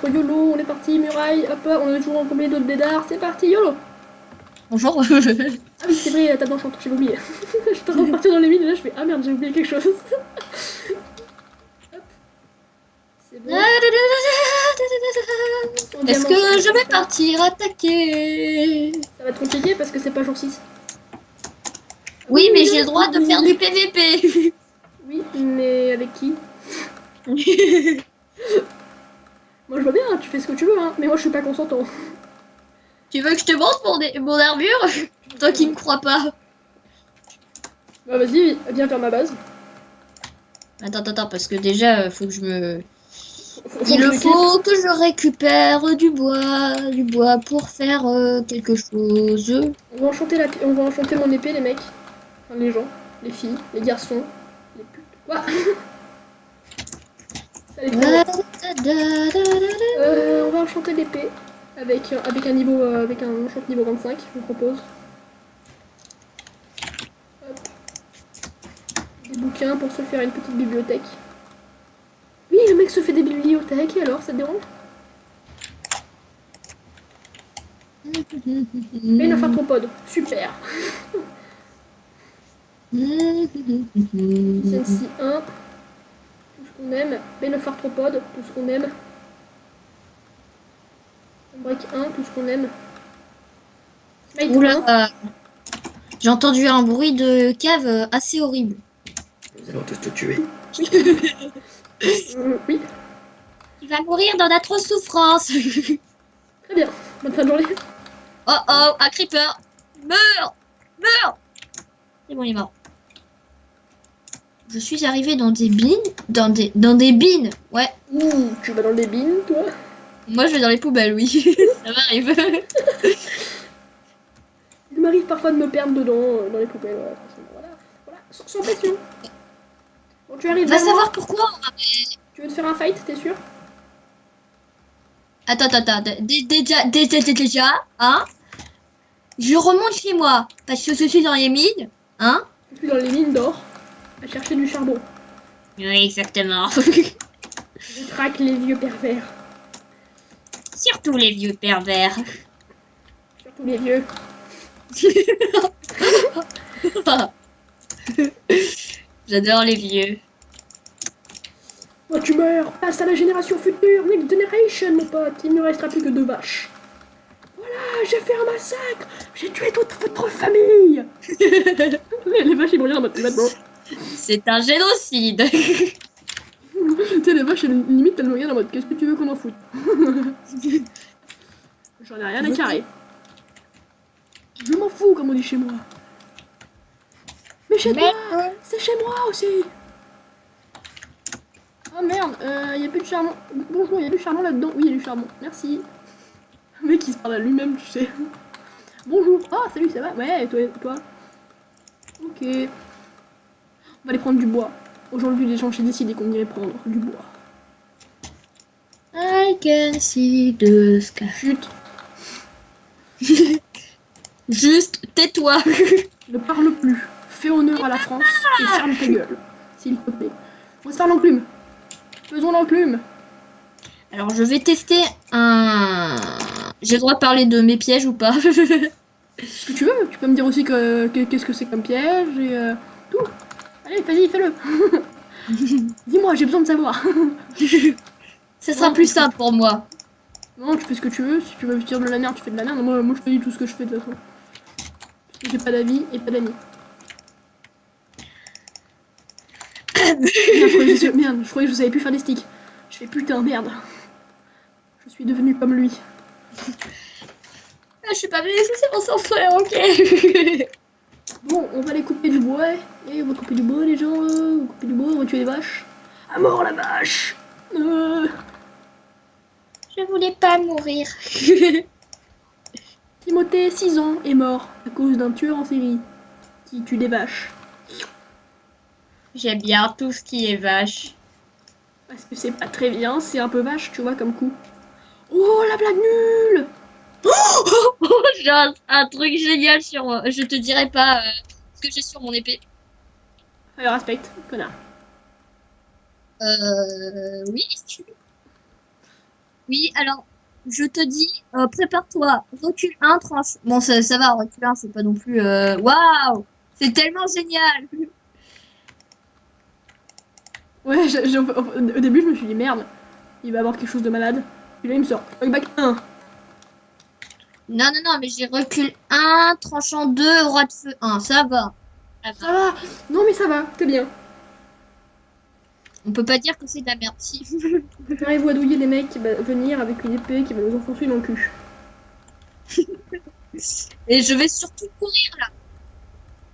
4, YOLO, on est parti, muraille, hop, on est toujours en combien d'autres dédards, c'est parti, YOLO. Bonjour. Ah oui, c'est vrai, la table d'enchant, j'avais oublié. J'étais en train de partir dans les mines et là je fais ah merde, j'ai oublié quelque chose. Hop. C'est bon. Est-ce que je vais partir attaquer? Ça va être compliqué parce que c'est pas jour 6. Oui, mais j'ai le droit de faire du PVP. Oui, mais avec qui? Moi je vois bien, hein, tu fais ce que tu veux, hein, mais moi je suis pas consentant. Tu veux que je te montre mon armure? Toi qui me crois pas. Bah vas-y, viens faire ma base. Attends, parce que déjà, faut que je me... Faut Il que je faut que je récupère du bois pour faire quelque chose. On va enchanter mon épée, les mecs. Enfin, les gens, les filles, les garçons, les putes. Quoi? Ça les fait. On va enchanter l'épée avec un niveau avec un enchant niveau 25, je vous propose. Hop. Des bouquins pour se faire une petite bibliothèque. Oui, le mec se fait des bibliothèques, et alors, ça te dérange? Arthropode, super. Efficiency 1, tout ce qu'on aime. Arthropode, tout ce qu'on aime. Break 1, tout ce qu'on aime. Smite 1. Oula, j'ai entendu un bruit de cave assez horrible. Nous allons tous te tuer. Oui, Tu vas mourir dans d'atroces souffrances. très bien. Bonne fin de journée. Oh, un creeper. Meurs. C'est bon, il est mort. Je suis arrivée dans des bines. Dans des bines. Ouais. Ouh, tu vas dans les bines, toi? Moi, je vais dans les poubelles, oui. Ça m'arrive. Il m'arrive parfois de me perdre dedans, dans les poubelles. Voilà. Sans pression. Bon, tu arrives Va devant moi. savoir pourquoi. Tu veux te faire un fight, t'es sûr? Attends. Déjà, hein? Je remonte chez moi. Parce que je suis dans les mines. Hein? Je suis dans les mines d'or, à chercher du charbon. Oui, exactement. Je traque les vieux pervers. Surtout les vieux pervers. Surtout les vieux. J'adore les vieux. Oh, tu meurs. Passe à la génération future. Next generation, mon pote. Il ne restera plus que 2 vaches. Voilà, j'ai fait un massacre. J'ai tué toute votre famille. Les vaches, ils vont dire en mode, maintenant. C'est un génocide. Tu sais, les vaches, limite, elles me regardent en mode, qu'est-ce que tu veux qu'on en foute? J'en ai rien à carrer. Je m'en fous, comme on dit chez moi. Mais chez toi, c'est chez moi aussi. Oh merde, y a plus de charbon. Bonjour, y a du charbon là-dedans. Oui, y a du charbon. Merci. Le mec, il se parle à lui-même, tu sais. Bonjour. Ah, salut, ça va? Ouais, et toi? Ok. On va aller prendre du bois. Aujourd'hui, les gens, j'ai décidé qu'on irait prendre du bois. I can see the sky. Chut. Juste, tais-toi. Ne parle plus. Fais honneur à la France et ferme ta gueule. S'il te plaît. On va se faire l'enclume. Faisons l'enclume. Alors, je vais tester un... J'ai le droit de parler de mes pièges ou pas? Ce que tu veux. Tu peux me dire aussi qu'est-ce que c'est comme piège et tout. Allez, vas-y, fais-le. Dis-moi, j'ai besoin de savoir. Ça sera plus simple pour moi. Non, tu fais ce que tu veux. Si tu veux dire de la merde, tu fais de la merde. Moi je te dis tout ce que je fais de toute façon. Parce que j'ai pas d'avis et pas d'amis. Merde, je croyais que je savais plus faire des sticks. Je fais putain, merde. Je suis devenue comme lui. Ah, je suis pas venue c'est mon sang frère, ok. Bon, on va aller couper du bois. Et on va couper du bois, les gens. On va couper du bois, on va tuer les vaches. À mort, la vache. Je voulais pas mourir. Timothée, 6 ans, est mort à cause d'un tueur en série qui tue des vaches. J'aime bien tout ce qui est vache. Parce que c'est pas très bien, c'est un peu vache, tu vois, comme coup. Oh, la blague nulle. J'ai un truc génial sur moi. Je te dirai pas ce que j'ai sur mon épée. Alors, respecte, connard. Oui. Oui, alors, je te dis, prépare-toi. Recule 1, tranche. Bon, ça va, recule 1, c'est pas non plus. Waouh! C'est tellement génial! Ouais, au début, je me suis dit merde, il va avoir quelque chose de malade. Puis là, il me sort back 1. Non, non, non, mais j'ai recule 1, tranchant 2, roi de feu 1. Ça va. Ça Ça va. va. Non, mais ça va, t'es bien. On peut pas dire que c'est de la merde. Si. Préparez-vous à douiller les mecs qui vont venir avec une épée qui va nous enfoncer dans le cul. Et je vais surtout courir là.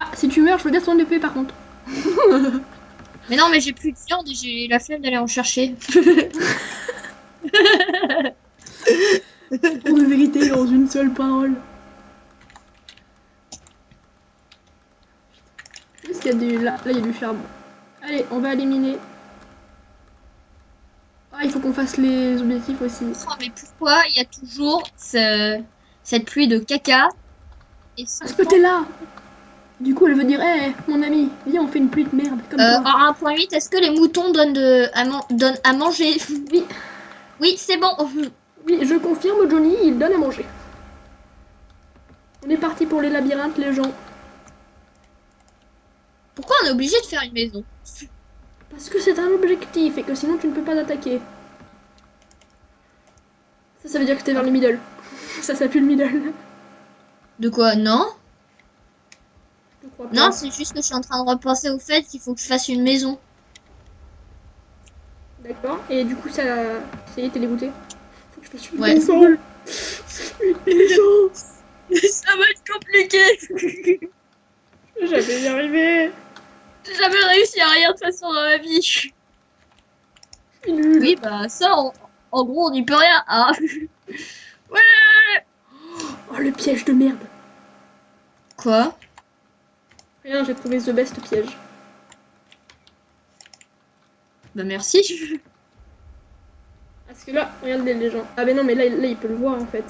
Ah, si tu meurs, je veux bien ton épée par contre. Mais non, mais j'ai plus de viande et j'ai la flemme d'aller en chercher. Pour de vérité, dans une seule parole. Est-ce qu'il y a du... Là, il y a du charbon. Allez, on va éliminer. Ah, il faut qu'on fasse les objectifs aussi. Oh, mais pourquoi il y a toujours cette pluie de caca et Parce que t'es là. Du coup, elle veut dire, hé, mon ami, viens, on fait une pluie de merde, comme toi. En 1.8, est-ce que les moutons donnent à manger? Oui, Oui, c'est bon. oui, je confirme, Johnny, il donne à manger. On est parti pour les labyrinthes, les gens. Pourquoi on est obligé de faire une maison? Parce que c'est un objectif et que sinon tu ne peux pas attaquer. Ça veut dire que t'es vers le middle. Ça pue le middle. De quoi? Non? Je crois pas. Non, c'est juste que je suis en train de repenser au fait qu'il faut que je fasse une maison. D'accord. Et du coup, ça y est, t'es dégoûté. Faut que je fasse une Ouais. maison. Une maison. Ça va être compliqué. Je vais jamais y arriver. J'ai jamais réussi à rien de toute façon dans ma vie. Je suis nulle. Oui, bah ça, en gros, on n'y peut rien. Hein. Ouais. Oh, le piège de merde. Quoi? Rien, j'ai trouvé the best piège. Bah merci. Parce que là, regarde les gens. Ah, mais non, mais là, il peut le voir en fait.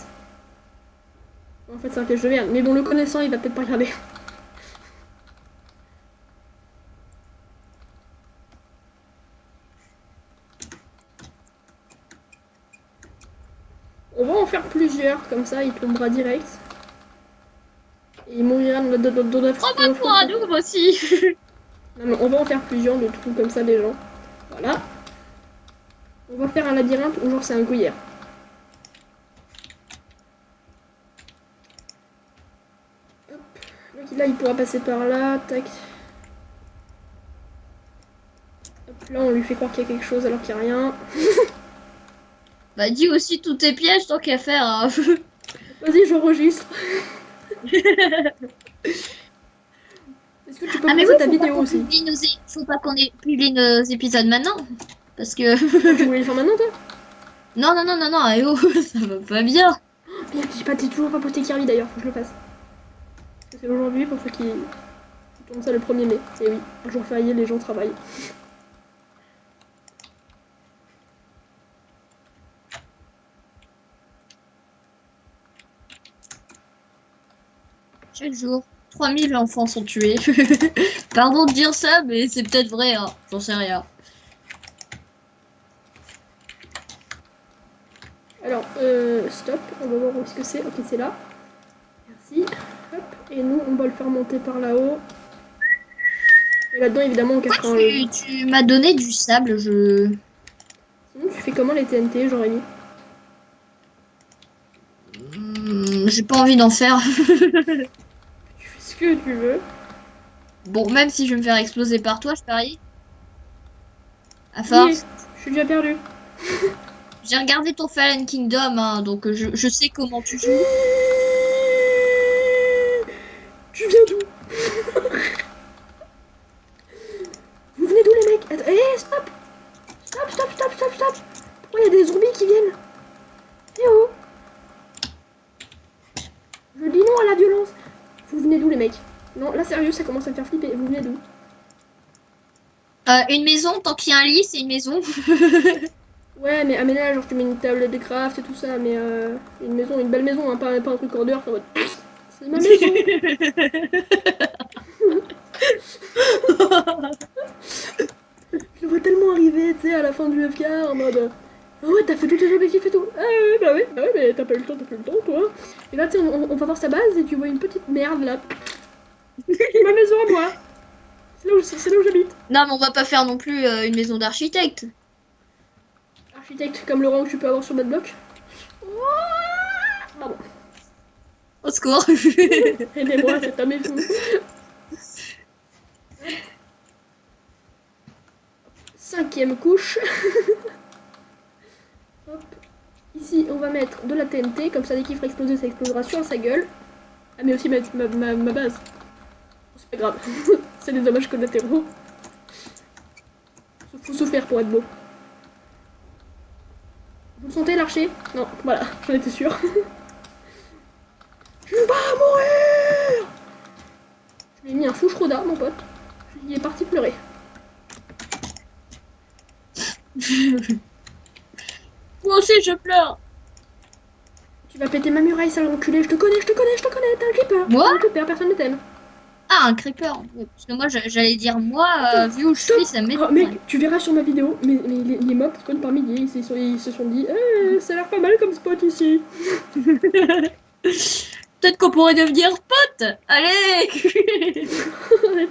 En fait, c'est un piège de merde. Mais bon, le connaissant, il va peut-être pas regarder. On va en faire plusieurs, comme ça, il tombera direct. Et il mourira dans la On va pour un double aussi. Non, mais on va en faire plusieurs de trucs comme ça, des gens. Voilà. On va faire un labyrinthe où genre c'est un gruyère. Hop. Donc là, il pourra passer par là. Tac. Hop, là, on lui fait croire qu'il y a quelque chose alors qu'il n'y a rien. Bah dis aussi tous tes pièges tant qu'à faire. Hein. Vas-y, j'enregistre. Est-ce que tu peux Ah mais passer oui, ta faut pas vidéo qu'on aussi? faut pas qu'on publie nos épisodes maintenant. Parce que... Tu voulais le faire maintenant, toi? non, non, non, non, non, eh oh, ça va pas bien. Merde, j'ai pas, t'es toujours pas posté Kirby d'ailleurs, faut que je le fasse. Parce que c'est aujourd'hui pour ceux qui tournent ça le 1er mai. Et oui, un jour férié, les gens travaillent. Chaque jour, 3000 enfants sont tués. Pardon de dire ça, mais c'est peut-être vrai, hein. J'en sais rien. Alors, stop, on va voir où est-ce que c'est. Ok, c'est là. Merci. Hop. Et nous, on va le faire monter par là-haut. Et là-dedans, évidemment, on cachera un... Tu m'as donné du sable, je... Sinon, tu fais comment les TNT, Jean-Rémy? J'ai pas envie d'en faire. Tu fais ce que tu veux. Bon, même si je vais me faire exploser par toi, je parie. À force. Oui, je suis déjà perdu. J'ai regardé ton Fallen Kingdom, hein, donc je sais comment tu joues. Tu viens d'où? Vous venez d'où, les mecs? Attends, stop! Stop, stop, stop, stop, stop! Pourquoi il y a des zombies qui viennent? Eh oh! Je dis non à la violence! Vous venez d'où, les mecs? Non, là, sérieux, ça commence à me faire flipper. Vous venez d'où? Une maison, tant qu'il y a un lit, c'est une maison. Ouais, mais aménage, genre tu mets une table de craft et tout ça, mais une maison, une belle maison, hein, pas un truc hors en mode... C'est ma maison! Je le vois tellement arriver, tu sais, à la fin du FK, en mode... Ah ouais, t'as fait tous tes objectifs et tout. Ah ouais, bah ouais, mais t'as pas eu le temps, toi. Et là, tu sais, on va voir sa base et tu vois une petite merde là. Ma maison à moi. C'est là où j'habite. Non, mais on va pas faire non plus une maison d'architecte. Architecte comme le rang que tu peux avoir sur Bedblock. Pardon. Au secours. Aidez-moi, cet homme est fou. Cinquième couche. Hop. Ici, on va mettre de la TNT, comme ça, dès qu'il fera exploser, ça explosera sur sa gueule. Ah, mais aussi ma base. C'est pas grave. C'est des dommages collatéraux. Faut souffrir pour être beau. Vous le sentez, l'archer? Non, voilà, j'en étais sûre. Je vais mourir! Je lui ai mis un fouche-roda, mon pote. Il est parti pleurer. Moi aussi, je pleure. Tu vas péter ma muraille, sale enculé. Je te connais. T'as un creeper. Moi? T'as un creeper, personne ne t'aime. Ah, un creeper. Parce que moi, j'allais dire moi, vu où je suis, ça Oh, m'étonne. mec, tu verras sur ma vidéo, mais les mobs spawnent par milliers. Ils se sont dit, ça a l'air pas mal comme spot ici. Peut-être qu'on pourrait devenir potes. Allez.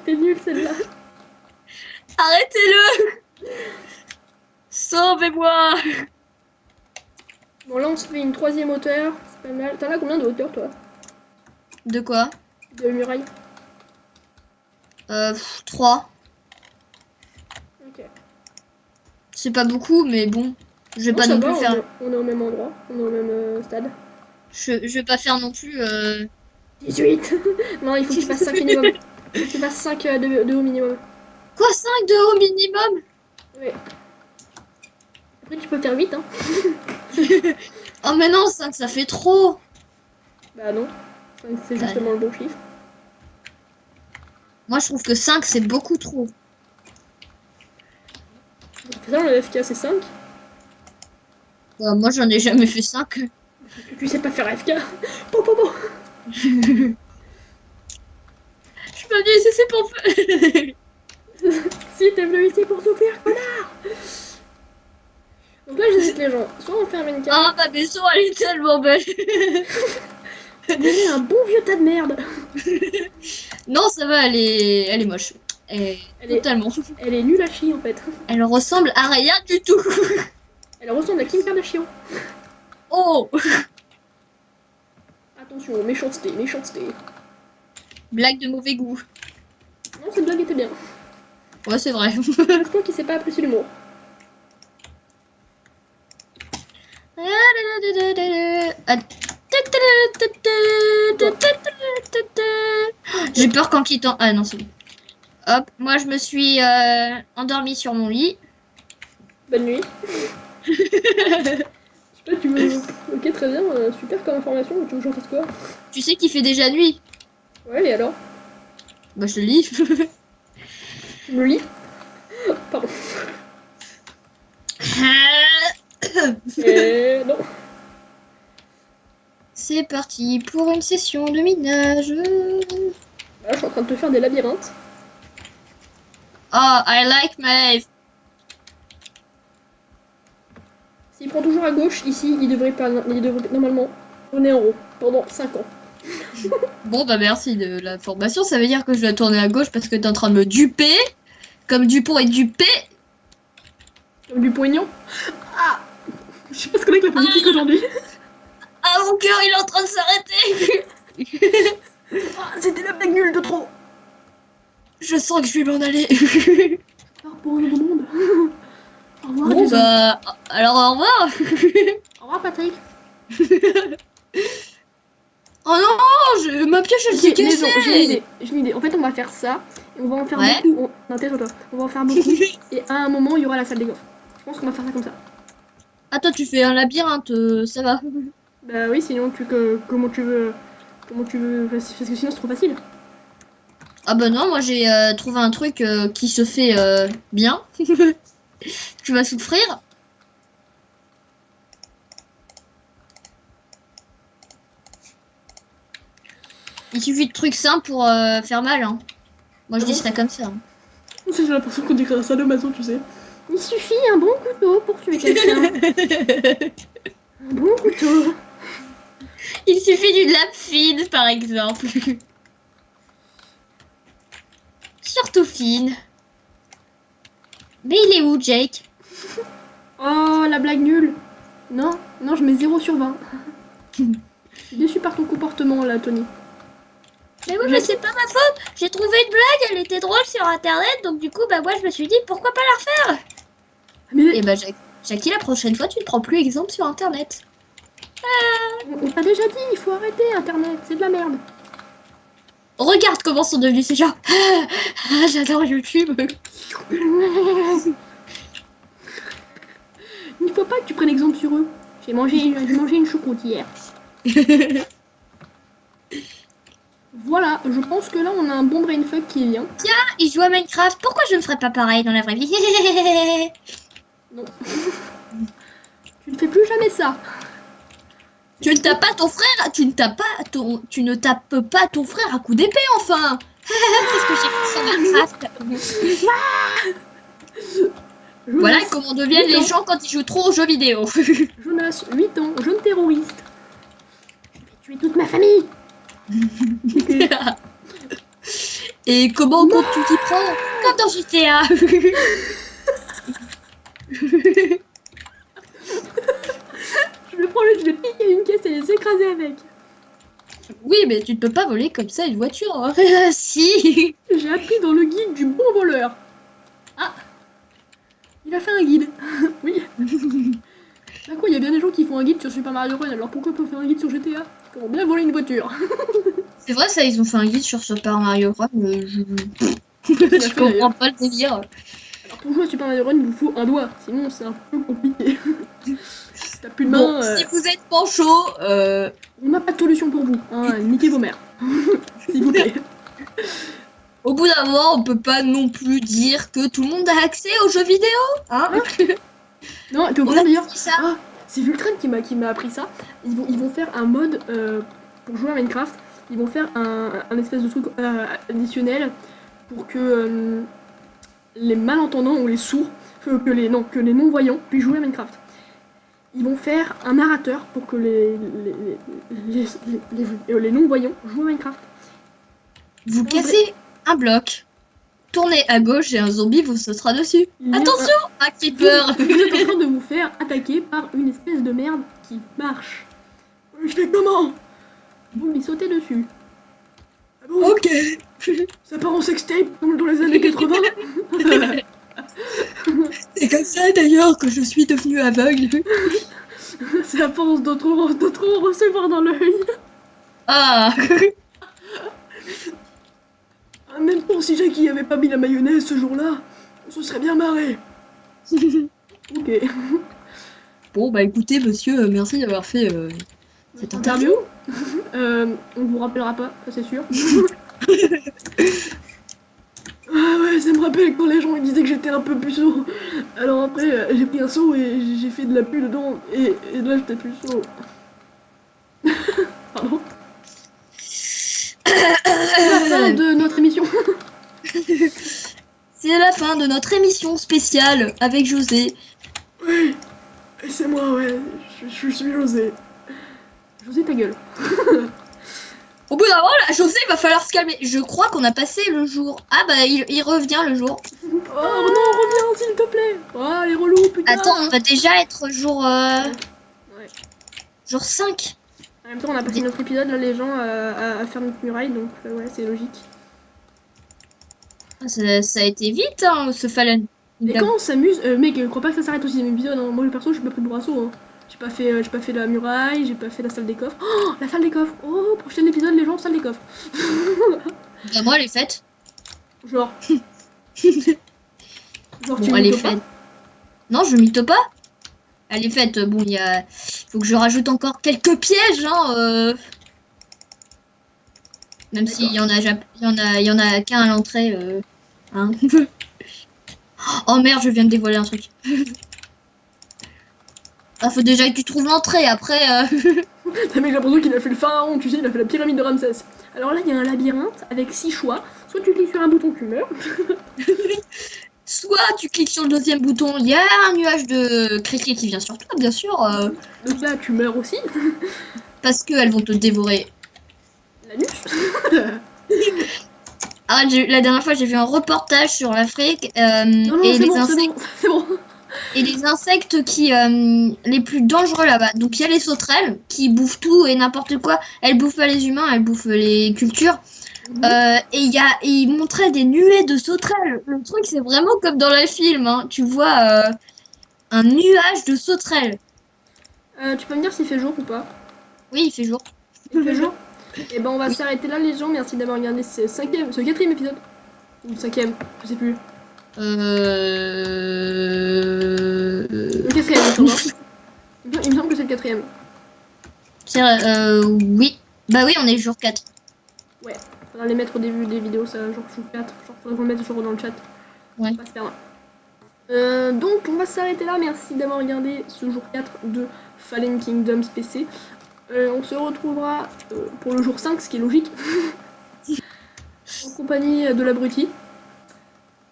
T'es nulle celle-là. Arrêtez-le. Sauvez-moi. Bon, là on se fait une troisième hauteur. C'est pas mal. T'en as combien de hauteur, toi? De quoi? De muraille? 3. Ok. C'est pas beaucoup, mais bon. Je vais Non, pas ça non va, plus faire. on est au même endroit. On est au même stade. Je vais pas faire non plus. 18. Non, il faut que tu fasses 5 minimum. Il faut que tu fasses 5 de haut minimum. Quoi, 5 de haut minimum? Oui. Après, tu peux faire 8, hein. Oh, mais non, 5, ça fait trop. Bah non. 5, c'est justement le bon chiffre. Moi, je trouve que 5, c'est beaucoup trop. C'est ça, le FK, c'est 5. Moi, j'en ai jamais fait 5. Tu sais pas faire FK. Po, po, po. Je me dis, c'est pour faire. Si t'es venu ici pour souffrir, connard. Donc là, j'hésite les gens. Soit on ferme une carte. Ah, ma maison, elle est tellement belle. On dirait un bon vieux tas de merde. Non, ça va, elle est moche. Totalement. Elle est nulle à chier en fait. Elle ressemble à rien du tout. Elle ressemble à Kim Kardashian. Oh. Attention, méchanceté. Blague de mauvais goût. Non, cette blague était bien. Ouais, c'est vrai. C'est toi qui sais pas apprécier l'humour. J'ai peur qu'en quittant. Ah non, c'est bon. Hop, moi je me suis endormie sur mon lit. Bonne nuit. Je sais pas, tu veux. Ok, très bien, super comme information. Tu veux que j'en fasse quoi? Tu sais qu'il fait déjà nuit. Ouais, et alors? Bah, je te le lis. Tu me lis? Pardon. Non. C'est parti pour une session de minage. Là, je suis en train de te faire des labyrinthes. Oh, I like Maeve. S'il prend toujours à gauche, ici, il devrait normalement tourner en haut pendant 5 ans. Bon, bah merci de l'information. Ça veut dire que je dois tourner à gauche parce que t'es en train de me duper. Comme Dupont est dupé. Comme du poignant. Ah! Je sais pas ce qu'on a avec la politique aujourd'hui. Ah, mon cœur, il est en train de s'arrêter. Ah, c'était la blague nulle de trop. Je sens que je vais m'en aller. Alors pour un autre monde. Au revoir, Bon, Jason. bah, alors au revoir. Au revoir, Patrick. Oh non, ma pioche elle s'est Ok, Jason, cassée. j'ai une idée. En fait, on va faire ça. Et on va en faire Ouais. beaucoup. Non, tais-toi. On va en faire beaucoup. Et à un moment, il y aura la salle des gaufres. Je pense qu'on va faire ça comme ça. Ah, toi, tu fais un labyrinthe, ça va. Bah oui, sinon, comment tu veux. Parce que sinon, c'est trop facile. Ah bah non, moi j'ai trouvé un truc qui se fait bien. Tu vas souffrir. Il suffit de trucs simples pour faire mal. Hein. Moi je dis ça comme ça. Hein. J'ai l'impression qu'on dirait un sadomaso, tu sais. Il suffit un bon couteau pour tuer quelqu'un. Un bon couteau. Il suffit d'une lame fine, par exemple. Surtout fine. Mais il est où, Jake? Oh, la blague nulle. Non, non, je mets 0 sur 20. Je suis déçue par ton comportement, là, Tony. Mais oui, mais c'est pas ma faute. J'ai trouvé une blague, elle était drôle sur internet, donc du coup, bah moi je me suis dit pourquoi pas la refaire. Mais Et bah Jackie, la prochaine fois, tu ne prends plus exemple sur internet. on t'a déjà dit, il faut arrêter Internet, c'est de la merde. Regarde comment sont devenus ces gens. J'adore YouTube. Il faut pas que tu prennes exemple sur eux. J'ai mangé une choucroute hier. Voilà, je pense que là on a un bon brainfuck qui vient. Il joue à Minecraft, pourquoi je ne ferais pas pareil dans la vraie vie? Non. Tu ne fais plus jamais ça. Tu ne tapes pas ton frère, tu ne tapes pas ton frère à coups d'épée enfin. Qu'est-ce que j'ai fait sur Minecraft? Voilà Jonas, comment deviennent 8 ans. les gens quand ils jouent trop aux jeux vidéo. Jonas, 8 ans, jeune terroriste. Je vais tuer toute ma famille. Et comment comptes-tu t'y prendre? Comme dans GTA. Je vais prendre, je vais piquer une caisse et les écraser avec. Oui, mais tu ne peux pas voler comme ça une voiture. Hein. Si. J'ai appris dans le guide du bon voleur. Ah, il a fait un guide. Oui. D'accord, il y a bien des gens qui font un guide sur Super Mario Run, alors pourquoi pas faire un guide sur GTA? Comment bien voler une voiture? C'est vrai, ça, ils ont fait un guide sur Super Mario Run. Je fait, comprends pas le délire. Alors pour jouer à Super Mario Run, il vous faut un doigt, sinon c'est un peu compliqué. Si t'as plus de main, Bon, si vous êtes pas chaud, on n'a pas de solution pour vous. Hein, niquez vos mères. S'il vous plaît. au bout d'un moment, on peut pas non plus dire que tout le monde a accès aux jeux vidéo. Hein? Non, t'es au On courant a d'ailleurs? dit ça. Ah, c'est Vultran qui m'a appris ça. Ils vont faire un mode pour jouer à Minecraft. Ils vont faire un espèce de truc additionnel pour que les malentendants ou les sourds, que les non-voyants puissent jouer à Minecraft. Ils vont faire un narrateur pour que les non-voyants jouent à Minecraft. Vous cassez un bloc, tournez à gauche et un zombie vous sautera dessus. Attention, un creeper. Vous êtes en train de vous faire attaquer par une espèce de merde qui marche. Je fais comment? Vous lui sautez dessus. Ah bon? Ok. Ça part en sextape comme dans les années 80. C'est comme ça d'ailleurs que je suis devenue aveugle. C'est à force de trop recevoir dans l'œil. Ah. Ah, même pour si Jackie avait pas mis la mayonnaise ce jour-là, on se serait bien marré. Ok. Bon bah écoutez monsieur, merci d'avoir fait cette interview. On vous rappellera pas, ça c'est sûr. Ah ouais, ça me rappelle quand les gens ils disaient que j'étais un peu puceau. Alors après, j'ai pris un seau et j'ai fait de la pue dedans et là j'étais puceau. Pardon. C'est la fin de notre émission. C'est la fin de notre émission spéciale avec José. Oui, et c'est moi, ouais, je suis José. José, ta gueule. Au bout d'un moment, là, José, il va falloir se calmer. Je crois qu'on a passé le jour. Ah bah, il revient le jour. Oh non, reviens s'il te plaît. Oh, les relous, putain. Attends, on va déjà être jour... Ouais. jour 5. En même temps, on a passé notre épisode, là, les gens, à faire notre muraille, donc ouais, c'est logique. Ça a été vite, hein, ce Fallen. Mais quand on s'amuse, mec, crois pas que ça s'arrête au 6ème épisode, hein. Moi, le perso, je suis pas pris de brasseau, hein. J'ai pas fait la muraille, j'ai pas fait la salle des coffres. Oh, la salle des coffres. Oh, prochain épisode, les gens, salle des coffres. Bah, moi, elle est faite. Genre. Genre, Bon, tu elle est mytho pas. faite. Non, je mytho pas. Elle est faite. Bon, il faut que je rajoute encore quelques pièges, hein. Même s'il y en a qu'un à l'entrée, hein. Oh merde, je viens de dévoiler un truc. Ah, faut déjà que tu trouves l'entrée, après... T'as mec, j'ai l'impression qu'il a fait le pharaon, tu sais, il a fait la pyramide de Ramsès. Alors là, il y a un labyrinthe avec 6 choix. Soit tu cliques sur un bouton, tu meurs. soit tu cliques sur le deuxième bouton, il y a un nuage de criquets qui vient sur toi, bien sûr, Donc là, tu meurs aussi. parce qu'elles vont te dévorer. L'anus. Ah, la dernière fois, j'ai vu un reportage sur l'Afrique Non, non, et c'est les bon, insectes. c'est bon. Et les insectes qui les plus dangereux là-bas. Donc il y a les sauterelles qui bouffent tout et n'importe quoi. Elles bouffent pas les humains, elles bouffent les cultures. Et ils montraient des nuées de sauterelles. Le truc c'est vraiment comme dans les films. Hein. Tu vois un nuage de sauterelles. Tu peux me dire s'il fait jour ou pas? Oui, il fait jour. Il fait jour. Et ben on va s'arrêter là les gens. Merci d'avoir regardé ce quatrième épisode. Ou le cinquième, je sais plus. Le quatrième, il me semble. Il me semble que c'est le quatrième. Oui. Bah oui, on est jour 4. Ouais, faudra les mettre au début des vidéos, ça, genre jour 4. Genre, faudra qu'on le mette genre dans le chat. Ouais. Pas se perdre. Donc, on va s'arrêter là. Merci d'avoir regardé ce jour 4 de Fallen Kingdoms PC. On se retrouvera pour le jour 5, ce qui est logique. En compagnie de l'abruti.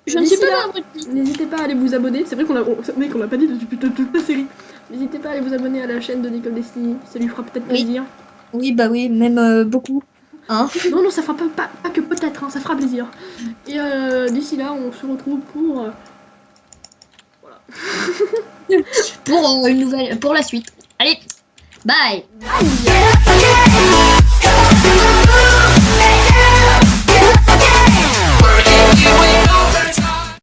Je ne suis pas là, dans votre n'hésitez pas à aller vous abonner. C'est vrai qu'on l'a pas dit depuis toute la série. N'hésitez pas à aller vous abonner à la chaîne de Nicole Destiny. Ça lui fera peut-être plaisir. Oui, bah oui, même beaucoup. Hein. Non, ça fera pas que peut-être, hein, ça fera plaisir. Et d'ici là, on se retrouve pour... voilà. Pour une nouvelle, pour la suite. Allez, bye. Bye.